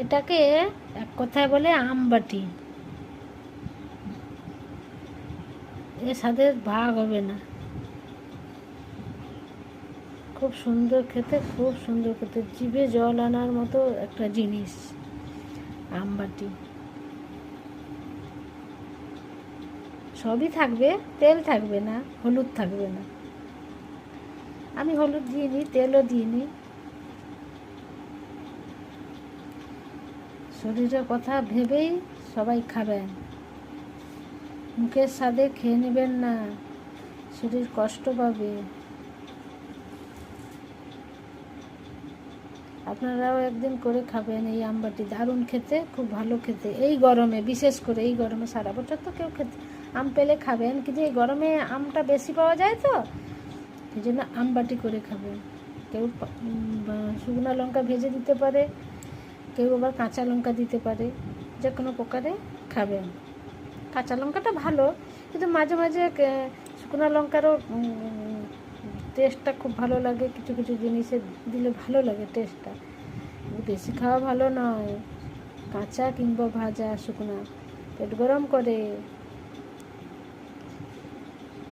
এটাকে এক কথায় বলে আমবাটি। এর স্বাদের ভাগ হবে না। খুব সুন্দর খেতে, খুব সুন্দর খেতে, জিভে জল আনার মতো একটা জিনিস আমবাটি। সবই থাকবে, তেল থাকবে না, হলুদ থাকবে না। আমি হলুদ দিইনি, তেলও দিইনি। শরীরের কথা ভেবেই সবাই খাবেন। মুখের স্বাদে খেয়ে নেবেন না, শরীর কষ্ট পাবে। আপনারাও একদিন করে খাবেন এই আমবাটি, দারুণ খেতে, খুব ভালো খেতে। এই গরমে, বিশেষ করে এই গরমে, সারা বছর তো কেউ খেতে আম পেলে খাবেন, কিন্তু এই গরমে আমটা বেশি পাওয়া যায় তো, সেই জন্য আমবাটি করে খাবেন। কেউ শুকনো লঙ্কা ভেজে দিতে পারে, কেউ আবার কাঁচা লঙ্কা দিতে পারে, যে কোনো প্রকারে খাবেন। কাঁচা লঙ্কাটা ভালো, কিন্তু মাঝে মাঝে শুকনো লঙ্কারও টেস্টটা খুব ভালো লাগে। কিছু কিছু জিনিসে দিলে ভালো লাগে টেস্টটা, বেশি খাওয়া ভালো নয়। কাঁচা কিংবা ভাজা শুকনো পেট গরম করে।